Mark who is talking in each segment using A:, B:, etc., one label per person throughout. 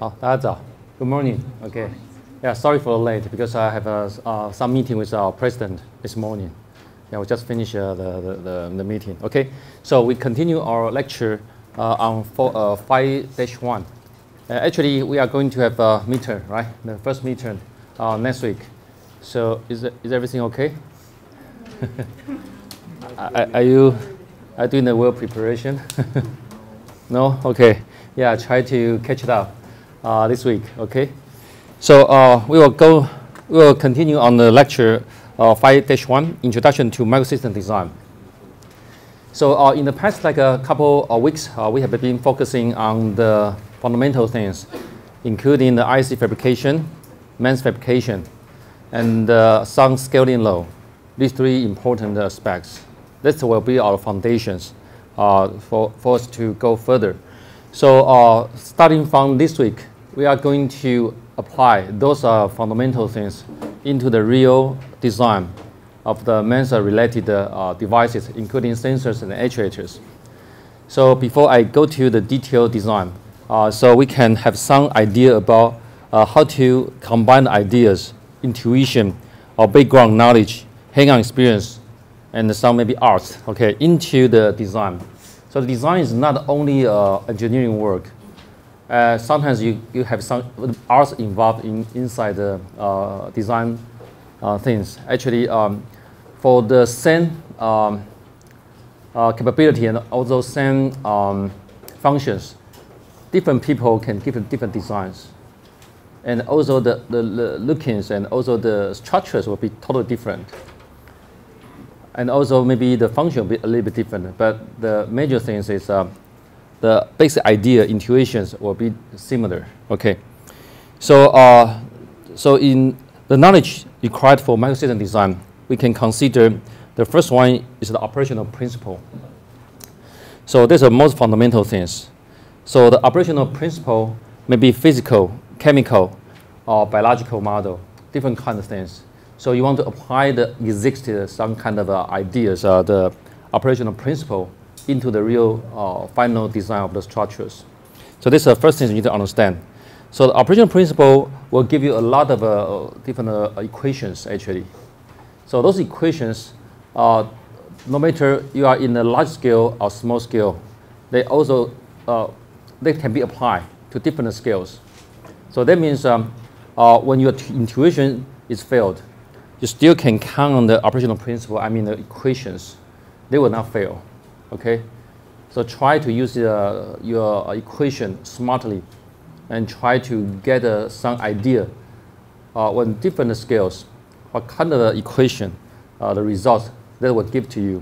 A: 好，大家早。Good morning. Okay. Yeah, sorry for the late because I have some meeting with our president this morning. Yeah, we just finished the meeting. Okay. So we continue our lecture on 5-1. Actually, we are going to have a midterm, right? The first midterm next week. So is everything okay? Are you doing the well preparation? No? Okay. Yeah, try to catch it up this week. Okay. So we will continue on the lecture 5-1, Introduction to Microsystem Design. So in the past a couple of weeks, we have been focusing on the fundamental things, including the IC fabrication, MEMS fabrication, and some scaling law. These three important aspects. This will be our foundations for us to go further. So starting from this week, we are going to apply those fundamental things into the real design of the MEMS-related devices, including sensors and actuators. So before I go to the detailed design, so we can have some idea about how to combine ideas, intuition, or background knowledge, hands-on experience, and some maybe arts, okay, into the design. So the design is not only engineering work. Sometimes you have some arts involved inside the design things. Actually, for the same capability and also same functions, different people can give different designs. And also the lookings and also the structures will be totally different. And also maybe the function will be a little bit different. But the major things is the basic idea, intuitions will be similar. Okay. So so in the knowledge required for microsystem design, we can consider the first one is the operational principle. So these are most fundamental things. So the operational principle may be physical, chemical, or biological model, different kind of things. So you want to apply the existing some kind of ideas, the operational principle into the real final design of the structures. So this is the first thing you need to understand. So the operational principle will give you a lot of different equations actually. So those equations, no matter you are in a large scale or small scale, they also they can be applied to different scales. So that means when your intuition is failed, you still can count on the operational principle, I mean the equations. They will not fail, okay? So try to use your equation smartly and try to get some idea on different scales, what kind of equation, the results that will give to you,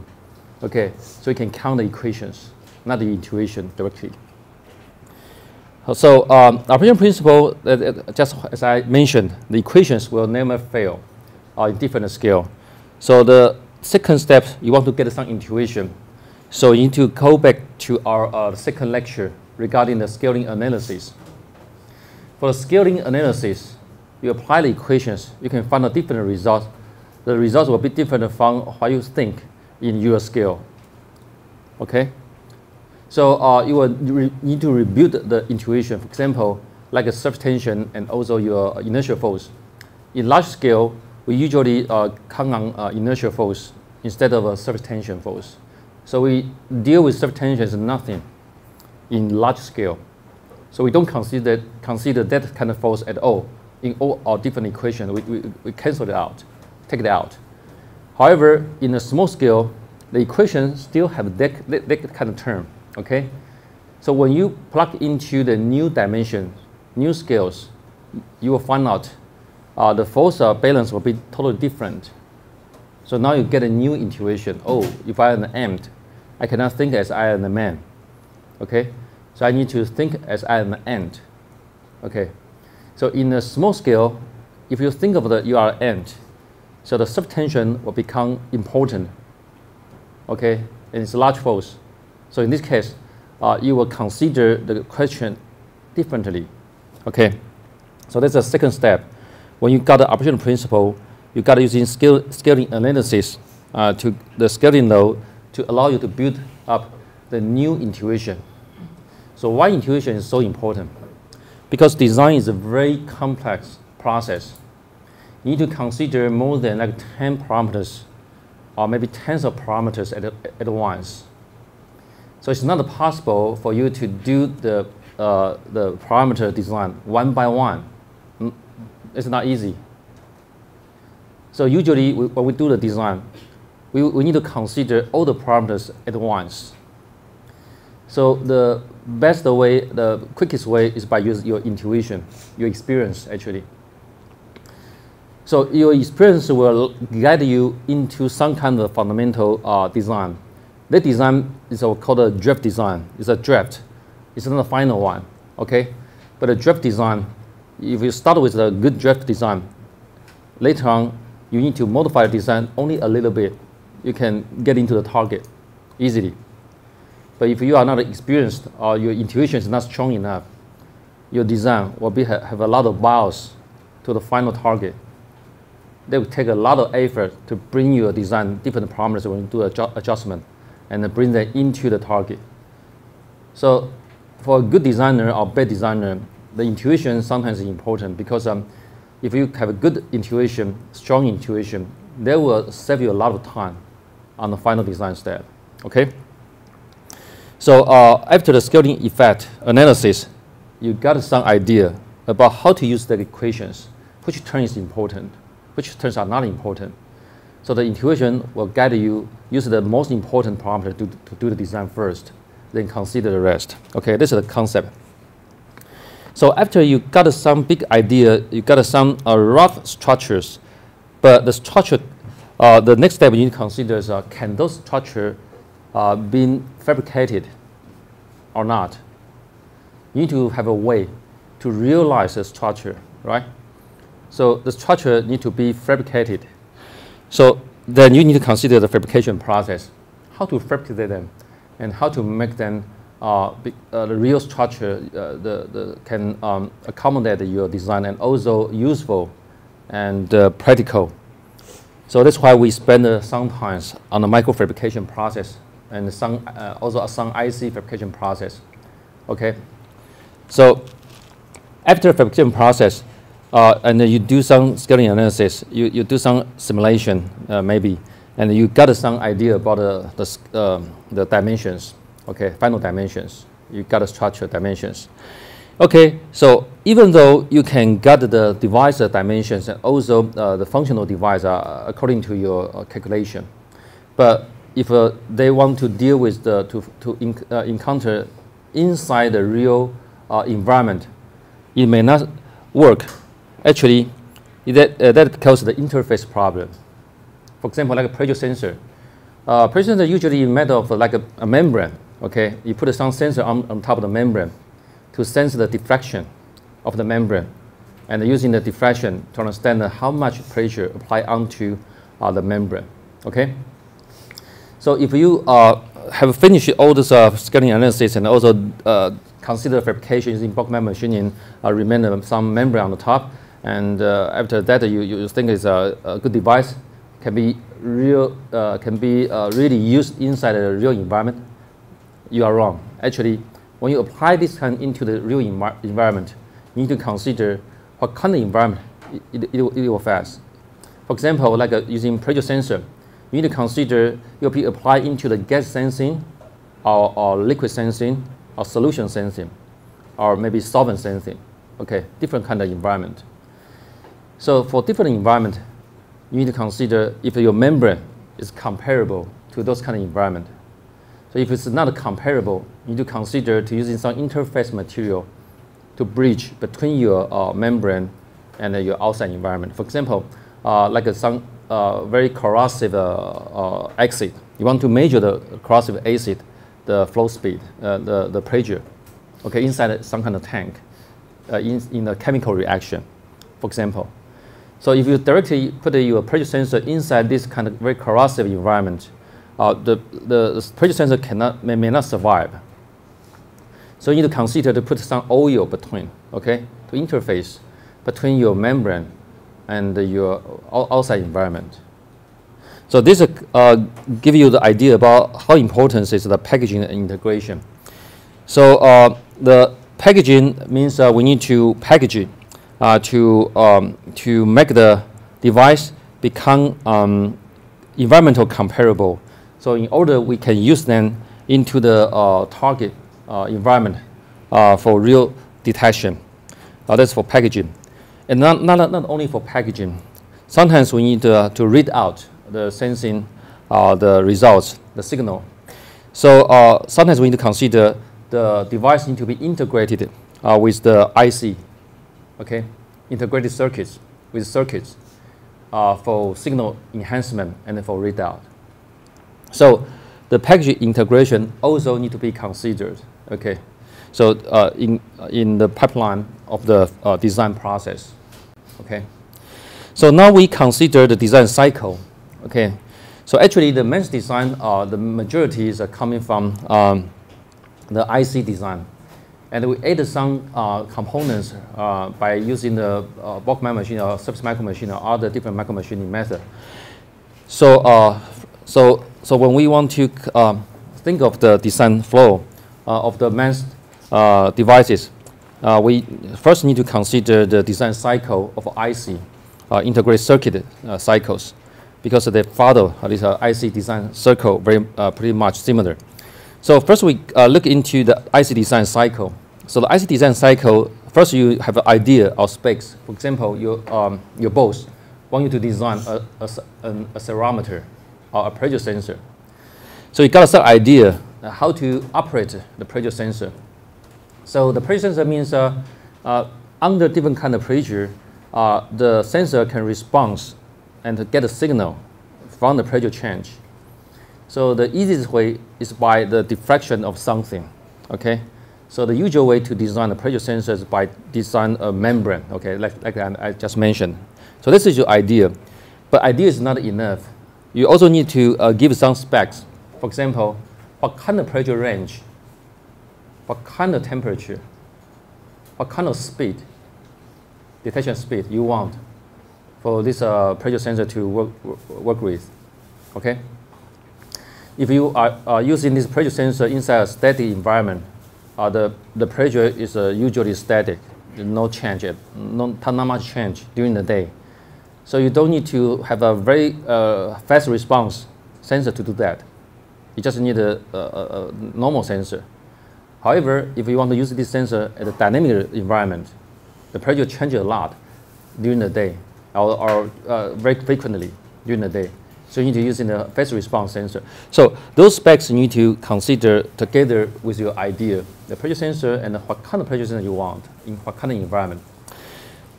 A: okay? So you can count the equations, not the intuition directly. So operational principle, just as I mentioned, the equations will never fail in different scale. So the second step, you want to get some intuition. So you need to go back to our second lecture regarding the scaling analysis. For the scaling analysis, you apply the equations, you can find a different result. The results will be different from what you think in your scale. Okay? So you will need to rebuild the intuition. For example, like a surface tension and also your inertial force. In large scale, we usually count on inertial force instead of a surface tension force. So we deal with surface tension as nothing in large scale. So we don't consider that kind of force at all in all our different equations. We cancel it out, take it out. However, in a small scale, the equations still have that kind of term. Okay? So when you plug into the new dimension, new scales, you will find out the force balance will be totally different. So now you get a new intuition. Oh, if I am an ant, I cannot think as I am a man. Okay? So I need to think as I am an ant. Okay? So in a small scale, if you think of you are an ant, so the subtension will become important. Okay? And it's a large force. So in this case, you will consider the question differently. Okay? So that's the second step. When you got the operational principle, you got using scaling analysis to the scaling law to allow you to build up the new intuition. So why intuition is so important? because design is a very complex process. You need to consider more than like 10 parameters or maybe tens of parameters at once. So it's not possible for you to do the parameter design one by one. It's not easy. So usually when we do the design, we need to consider all the parameters at once. So the best way, the quickest way is by using your intuition, your experience actually. So your experience will guide you into some kind of fundamental design. That design is called a draft design. It's a draft. It's not the final one, okay? But a draft design, if you start with a good draft design, later on you need to modify the design only a little bit. You can get into the target easily. But if you are not experienced or your intuition is not strong enough, your design will have a lot of bias to the final target. That will take a lot of effort to bring your design different parameters when you do adjustment and bring them into the target. So for a good designer or bad designer, the intuition sometimes is important because if you have a good intuition, strong intuition, that will save you a lot of time on the final design step, okay? So after the scaling effect analysis, you got some idea about how to use the equations, which term is important, which terms are not important. So the intuition will guide you, use the most important parameter to do the design first, then consider the rest. Okay, this is the concept. So after you got some big idea, you got some rough structures, but the structure, the next step you need to consider is can those structures be fabricated or not? You need to have a way to realize the structure, right? So the structure need to be fabricated. So then you need to consider the fabrication process, how to fabricate them, and how to make them the real structure can accommodate your design and also useful and practical. So that's why we spend some time on the microfabrication process and also some IC fabrication process. Okay, so after the fabrication process, and then you do some scaling analysis, you do some simulation maybe, and you got some idea about the dimensions. Okay, final dimensions. You got a structure dimensions. Okay, so even though you can get the device dimensions and also the functional device according to your calculation, but if they want to deal with encounter inside the real environment, it may not work. Actually, that causes the interface problem. For example, like a pressure sensor. Pressure sensor usually made of like a membrane. Okay, you put some sensor on top of the membrane to sense the diffraction of the membrane, and using the diffraction to understand how much pressure applied onto the membrane. Okay. So if you have finished all this scaling analysis and also consider fabrication using bulk machining, remain some membrane on the top, and after that you think it's a good device, can be really used inside a real environment, you are wrong. Actually, when you apply this kind into the real environment, you need to consider what kind of environment it will face. For example, like using pressure sensor, you need to consider it will be applied into the gas sensing, or liquid sensing, or solution sensing, or maybe solvent sensing. Okay, different kind of environment. So for different environment, you need to consider if your membrane is comparable to those kind of environment. So if it's not comparable, you need to consider to using some interface material to bridge between your membrane and your outside environment. For example, like some very corrosive acid. You want to measure the corrosive acid, the flow speed, the pressure, okay, inside some kind of tank in a chemical reaction, for example. So if you directly put your pressure sensor inside this kind of very corrosive environment, the pressure sensor may not survive. So you need to consider to put some oil between, okay, to interface between your membrane and your outside environment. So this give you the idea about how important is the packaging and integration. So the packaging means we need to package it to make the device become environmental comparable. So in order we can use them into the target environment for real detection. That's for packaging. And not only for packaging. Sometimes we need to read out the sensing, the results, the signal. So sometimes we need to consider the device need to be integrated with the IC, okay? Integrated circuits with circuits for signal enhancement and for readout. So the package integration also need to be considered, okay? So in the pipeline of the design process, okay? So now we consider the design cycle, okay? So actually the MEMS design, the majority is coming from the IC design. And we added some components by using the bulk micro machine or surface micro machine or other different micro machining method. So, so when we want to think of the design flow of the MEMS devices, we first need to consider the design cycle of IC, integrated circuit cycles, because they follow this IC design cycle pretty much similar. So first we look into the IC design cycle. So the IC design cycle, first you have an idea of specs. For example, your boss want you to design a accelerometer or a pressure sensor. So you got a certain idea how to operate the pressure sensor. So the pressure sensor means under different kind of pressure, the sensor can respond and to get a signal from the pressure change. So the easiest way is by the diffraction of something, okay? So the usual way to design a pressure sensor is by design a membrane, okay, like I just mentioned. So this is your idea, but idea is not enough. You also need to give some specs. For example, what kind of pressure range, what kind of temperature, what kind of speed, detection speed you want for this pressure sensor to work with, okay? If you are using this pressure sensor inside a static environment, the pressure is usually static, no change, not much change during the day. So you don't need to have a very fast response sensor to do that. You just need a normal sensor. However, if you want to use this sensor at a dynamic environment, the pressure changes a lot during the day or very frequently during the day. So you need to use a fast response sensor. So those specs you need to consider together with your idea, the pressure sensor and what kind of pressure sensor you want in what kind of environment.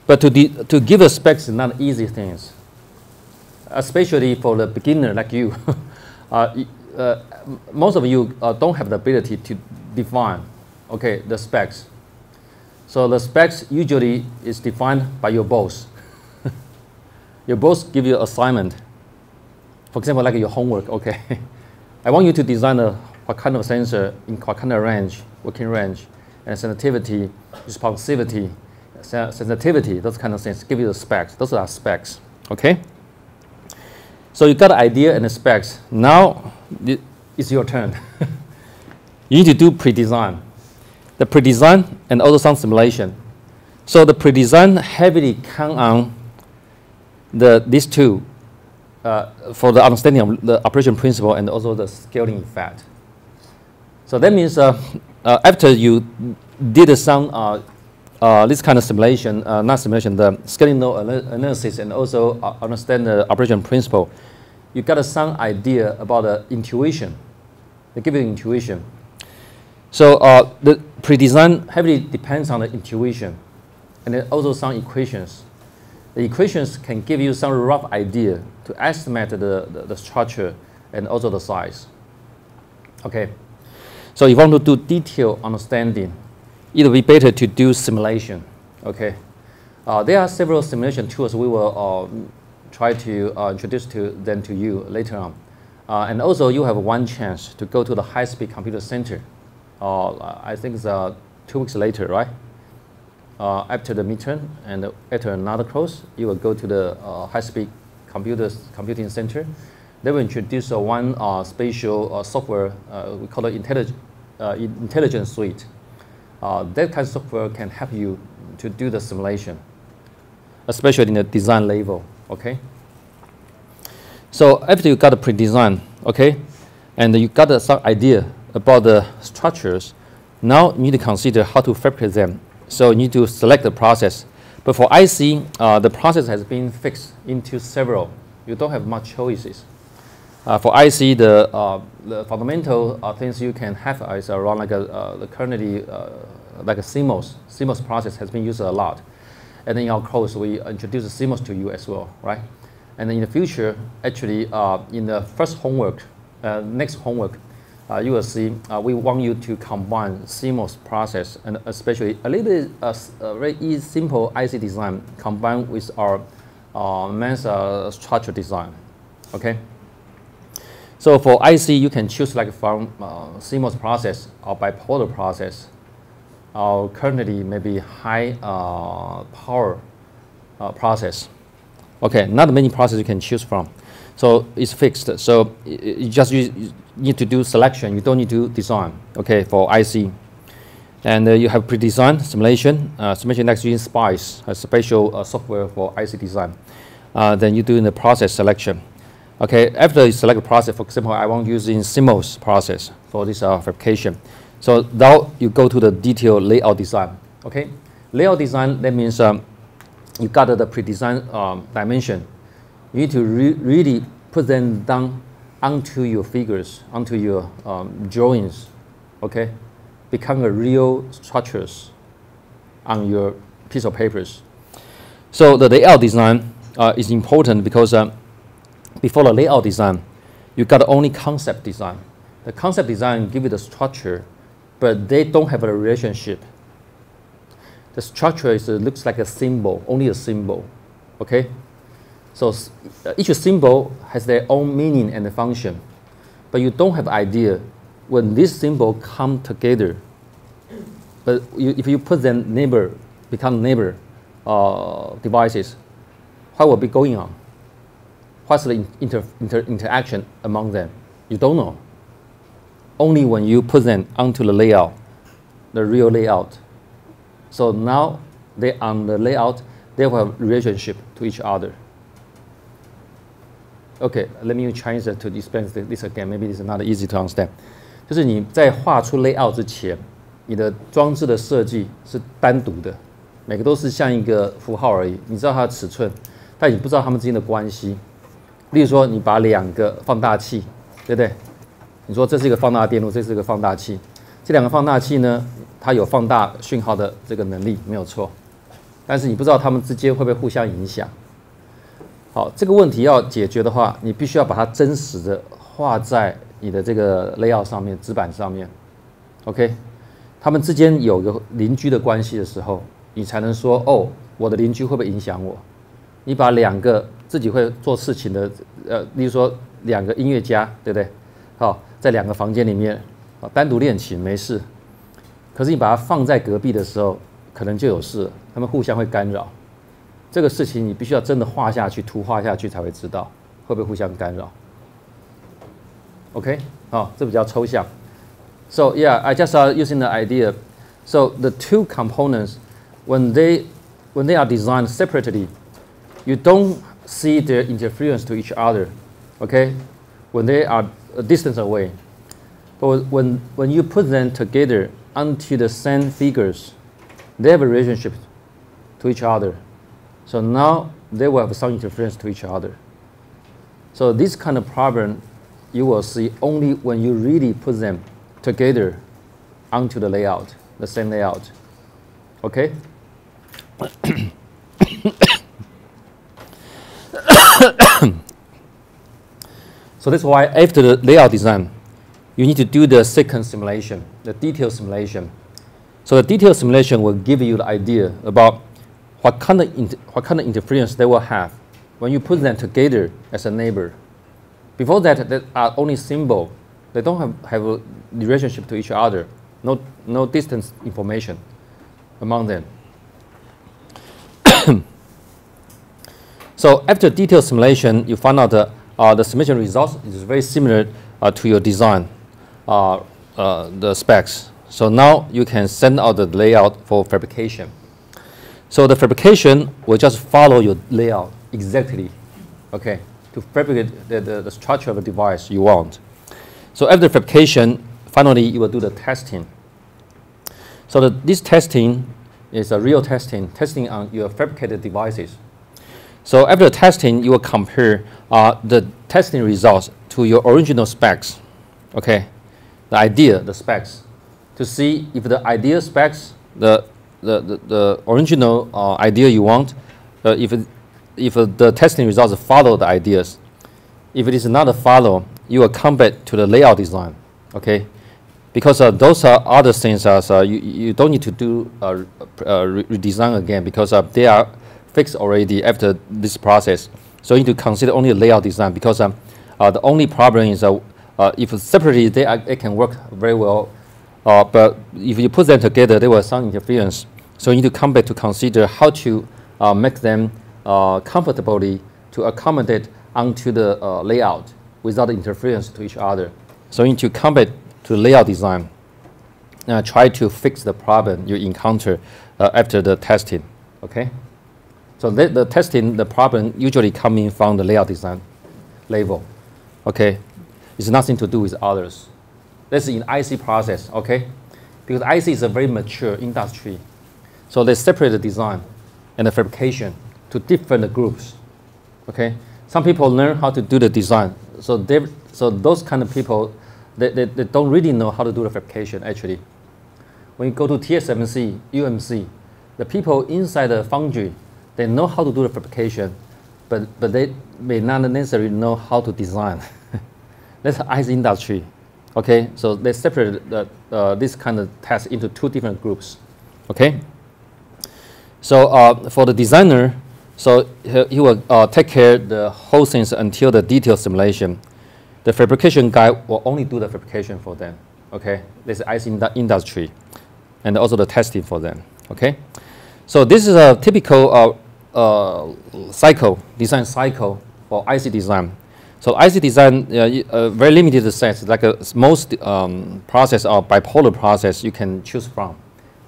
A: But to give a specs is not easy things, especially for the beginner like you. Most of you don't have the ability to define, okay, the specs. So the specs usually is defined by your boss. Your boss give you assignment. For example, like your homework, okay. I want you to design what kind of sensor in what kind of range, working range, and sensitivity, responsivity, sensitivity, those kind of things. Give you the specs. Those are specs, okay. So you got the idea and the specs. Now it's your turn. You need to do pre-design. The pre-design and also some simulation. So the pre-design heavily count on these two for the understanding of the operation principle and also the scaling effect. So that means after you did some this kind of simulation, not simulation, the scaling node analysis and also understand the operation principle, you got some idea about the intuition. They give you intuition. So the pre-design heavily depends on the intuition and then also some equations. The equations can give you some rough idea to estimate the structure and also the size. Okay. So if you want to do detailed understanding, it will be better to do simulation. Okay. There are several simulation tools we will try to introduce them to you later on. And also you have one chance to go to the high-speed computer center. I think it's 2 weeks later, right? After the midterm and after another course, you will go to the high-speed computing center. They will introduce one spatial software, we call it intelligence suite. that kind of software can help you to do the simulation, especially in the design level, okay? So after you got a pre-design, okay, and you got some idea about the structures, now you need to consider how to fabricate them. So you need to select the process. But for IC, the process has been fixed into several. You don't have much choices. For IC, the fundamental things you can have is around like currently like a CMOS. CMOS process has been used a lot. And then in our course, we introduce CMOS to you as well, right? And then in the future, actually, in the first homework, next homework, you will see we want you to combine CMOS process and especially a little bit very easy, simple IC design combined with our mass structure design, okay? So for IC, you can choose like from CMOS process or bipolar process, or currently maybe high power process. Okay, not many processes you can choose from. So it's fixed. So you just need to do selection. You don't need to design, okay, for IC. And you have pre-designed simulation. Simulation next using SPICE, a special software for IC design. Then you do in the process selection. Okay, after you select the process, for example, I want using CMOS process for this fabrication. So now you go to the detailed layout design. Okay, layout design, that means you got the pre-designed dimension. You need to really put them down onto your figures, onto your drawings, okay? Become a real structures on your piece of papers. So the layout design is important because before the layout design, you got only concept design. The concept design give you the structure, but they don't have a relationship. The structure looks like a symbol, only a symbol, okay? So each symbol has their own meaning and function, but you don't have idea when this symbol come together. But if you put them become neighbor devices, what will be going on? What's the interaction among them? You don't know. Only when you put them onto the layout, the real layout. So now they on the layout, they will have relationship to each other. Okay, let me use Chinese to explain this again. Maybe this is not easy to understand. 就是你在画出 layout 之前，你的装置的设计是单独的，每个都是像一个符号而已。你知道它的尺寸，但你不知道它们之间的关系。例如说，你把两个放大器，对不对？你说这是一个放大电路，这是一个放大器。这两个放大器呢，它有放大讯号的这个能力，没有错。但是你不知道它们之间会不会互相影响。好，这个问题要解决的话，你必须要把它真实的画在你的这个 layout 上面、纸板上面 ，OK？ 他们之间有个邻居的关系的时候，你才能说哦，我的邻居会不会影响我？你把两个自己会做事情的，例如说两个音乐家，对不对？好，在两个房间里面，单独练琴没事，可是你把它放在隔壁的时候，可能就有事了，他们互相会干扰。这个事情你必须要真的画下去，图画下去才会知道会不会互相干扰。OK， 好，这比较抽象。So yeah, I just using the idea. So the two components, when they are designed separately, you don't see their interference to each other. Okay, when they are a distance away. But when you put them together onto the same figures, they have a relationship to each other. So now they will have some interference to each other. So this kind of problem you will see only when you really put them together onto the layout, the same layout. Okay? So that's why after the layout design, you need to do the second simulation, the detailed simulation. So the detailed simulation will give you the idea about what kind of interference they will have when you put them together as a neighbor. Before that, they are only symbol. They don't have a relationship to each other. No distance information among them. So after detailed simulation, you find out the simulation results is very similar to your design, the specs. So now you can send out the layout for fabrication. So the fabrication will just follow your layout exactly, okay, to fabricate the structure of the device you want. So after fabrication, finally you will do the testing. So this testing is a real testing on your fabricated devices. So after testing, you will compare the testing results to your original specs, okay, the specs, to see if the ideal specs, the original idea you want, if the testing results follow the ideas. If it is not a follow, you will come back to the layout design, okay? Because those are other things you don't need to do redesign again, because they are fixed already after this process. So you need to consider only the layout design, because the only problem is if separately they can work very well, but if you put them together, there was some interference. So you need to come back to consider how to make them comfortably to accommodate onto the layout without interference to each other. So you need to come back to layout design, try to fix the problem you encounter after the testing, okay? So the testing, the problem usually coming from the layout design level, okay? It's nothing to do with others. This is in IC process, okay? Because IC is a very mature industry. So they separate the design and the fabrication to different groups, okay? Some people learn how to do the design. So those kind of people, they don't really know how to do the fabrication, actually. When you go to TSMC, UMC, the people inside the foundry, they know how to do the fabrication, but they may not necessarily know how to design. That's the IC industry, okay? So they separated this kind of test into two different groups, okay? So for the designer, so he will take care of the whole things until the detailed simulation. The fabrication guy will only do the fabrication for them, okay? This is IC industry, and also the testing for them, okay? So this is a typical design cycle for IC design. So IC design, very limited sense, like most process or bipolar process you can choose from.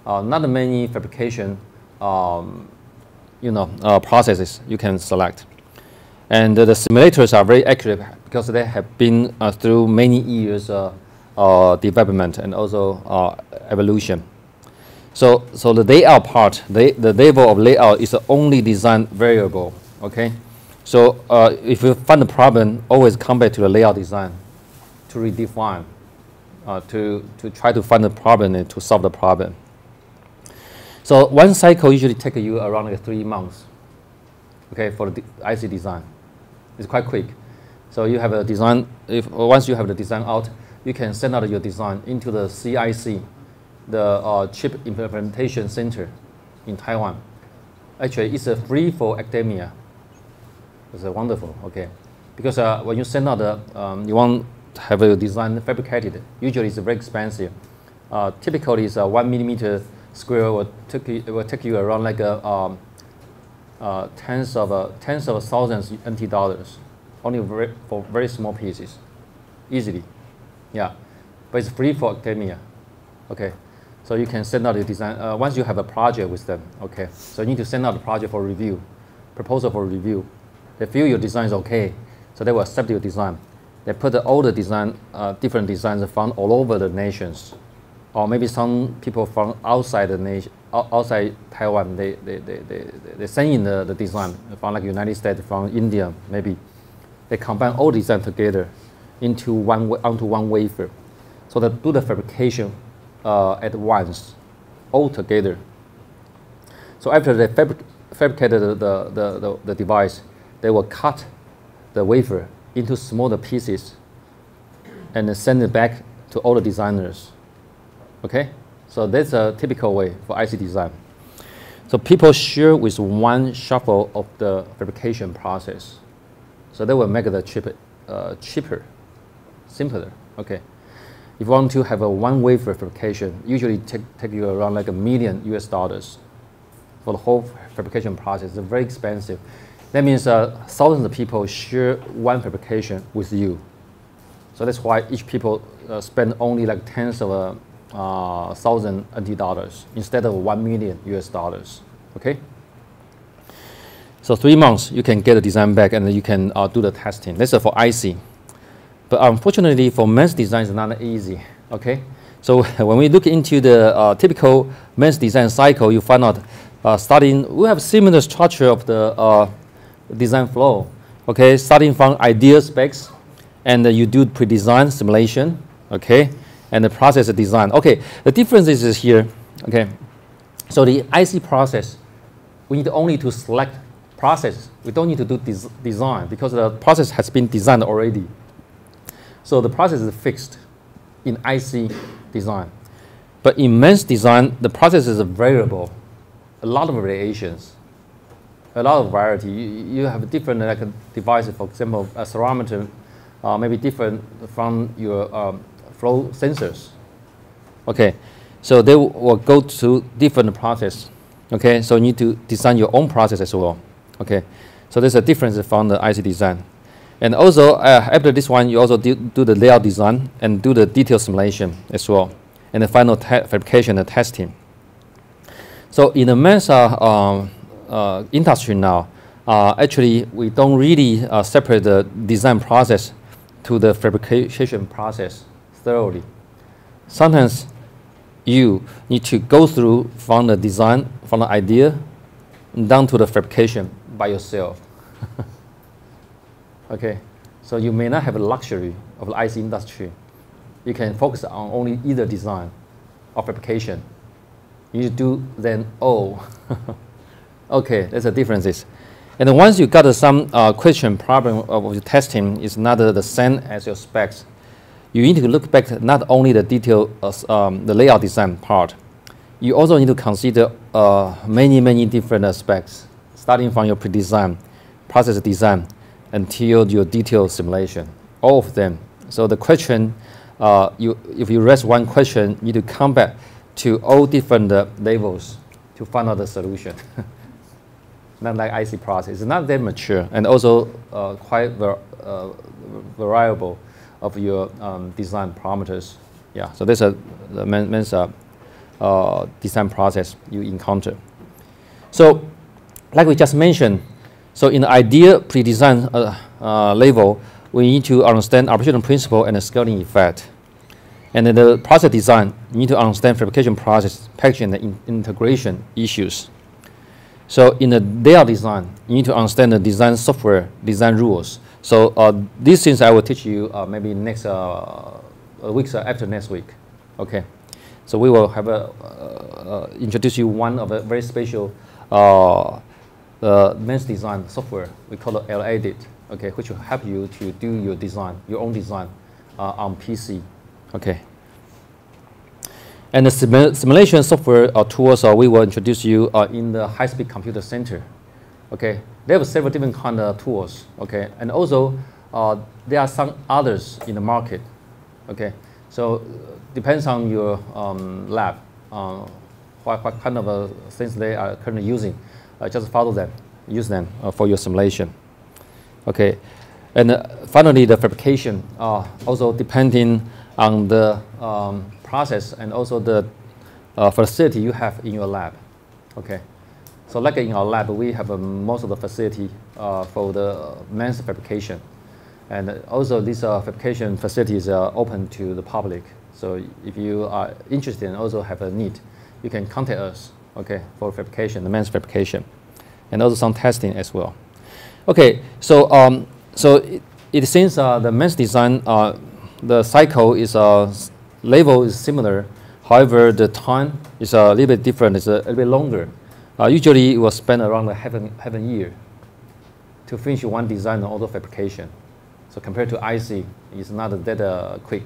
A: Not many fabrication processes you can select. And the simulators are very accurate because they have been through many years development and also evolution. So the layout part, the level of layout is the only design variable, okay? So if you find a problem, always come back to the layout design to redefine, to try to find the problem and to solve the problem. So one cycle usually takes you around like 3 months, okay, for the IC design. It's quite quick. So you have a design, once you have the design out, you can send out your design into the CIC, the Chip Implementation Center in Taiwan. Actually, it's free for academia. It's wonderful, okay? Because when you send out you want to have a design fabricated, usually it's very expensive. Typically, it's a 1 millimeter square will take you around like tens of thousands NT dollars, only for very small pieces, easily, yeah. But it's free for academia, okay. So you can send out your design once you have a project with them, okay. So you need to send out the project for review, proposal for review. They feel your design is okay, so they will accept your design. They put all the design, different designs from all over the nations, or maybe some people from outside the nation, outside Taiwan. They send in the design from like United States, from India, maybe. They combine all design together onto one wafer, so they do the fabrication at once, all together. So after they fabricated the device, they will cut the wafer into smaller pieces and then send it back to all the designers. Okay? So that's a typical way for IC design. So people share with one shuffle of the fabrication process. So they will make the chip cheaper, simpler. Okay? If you want to have a one wafer fabrication, usually take you around like $1 million US for the whole fabrication process. It's very expensive. That means thousands of people share one fabrication with you. So that's why each people spend only like tens of thousand NT dollars instead of 1 million US dollars. Okay. So 3 months you can get the design back and then you can do the testing. That's for IC. But unfortunately for MEMS design it's not easy. Okay. So when we look into the typical MEMS design cycle, you find out we have similar structure of the design flow. Okay, starting from idea specs, and you do pre-design simulation. Okay, and the process of design. Okay, the difference is here. Okay, so the IC process, we need only to select process. We don't need to do design because the process has been designed already. So the process is fixed in IC design. But in MEMS design, the process is variable, a lot of variations, a lot of variety. You have different devices, for example, a accelerometer may be different from your flow sensors. Okay, so they will go to different process. Okay, so you need to design your own process as well. Okay, so there's a difference from the IC design. And also, after this one, you also do the layout design and do the detail simulation as well, and the final fabrication and testing. So in the MEMS industry now, actually, we don't really separate the design process to the fabrication process thoroughly. Sometimes you need to go through from the design, from the idea, down to the fabrication by yourself. Okay, so you may not have a luxury of the IC industry. You can focus on only either design or fabrication. You do then all. Okay, that's the differences. And then once you got some question problem of your testing is not the same as your specs, you need to look back not only the detail, the layout design part. You also need to consider many different aspects, starting from your pre-design, process design, until your detailed simulation, all of them. So the question, if you raise one question, you need to come back to all different levels to find out the solution. Not like IC process. It's not that mature and also quite variable of your design parameters. Yeah, so this is the MEMS design process you encounter. So, like we just mentioned, so in the idea pre-design level, we need to understand operational principle and the scaling effect. And then the process design, you need to understand fabrication process, packaging, and integration issues. So in the layout design, you need to understand the design software, design rules. So these things I will teach you maybe next weeks after next week. Okay. So we will have introduce you one of a very special MEMS design software. We call it L-Edit. Okay, which will help you to do your design, your own design on PC. Okay. And the simulation software tools we will introduce you in the high-speed computer center. Okay, they have several different kind of tools. Okay, and also there are some others in the market. Okay, so depends on your lab, what kind of things they are currently using. Just follow them, use them for your simulation. Okay, and finally the fabrication also depending on the process and also the facility you have in your lab. Okay, so like in our lab, we have most of the facility for the MEMS fabrication, and also this fabrication facility is open to the public. So if you are interested and also have a need, you can contact us. Okay, for fabrication, the MEMS fabrication, and also some testing as well. Okay, so it seems the MEMS design, the cycle is level is similar. However, the time is a little bit different. It's a little bit longer. Usually, it will spend around half a year to finish one design on auto fabrication. So compared to IC, it's not that quick.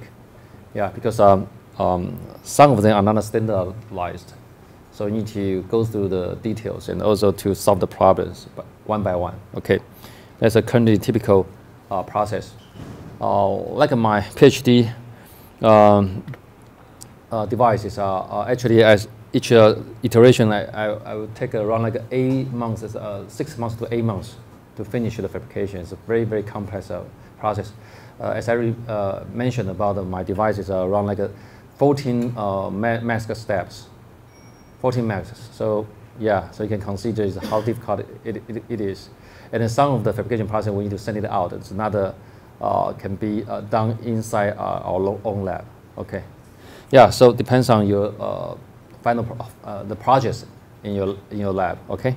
A: Yeah, because some of them are not standardized. So you need to go through the details and also to solve the problems one by one. Okay, that's a currently typical process. Like my PhD devices are actually as each iteration I would take around like 8 months, 6 months to 8 months to finish the fabrication. It's a very complex process. As I mentioned about my devices are around like 14 mask steps, 14 masks. So yeah, so you can consider how difficult it is. And then some of the fabrication process, we need to send it out. It's another can be done inside our own lab. Okay. Yeah. So it depends on your final the projects in your lab. Okay.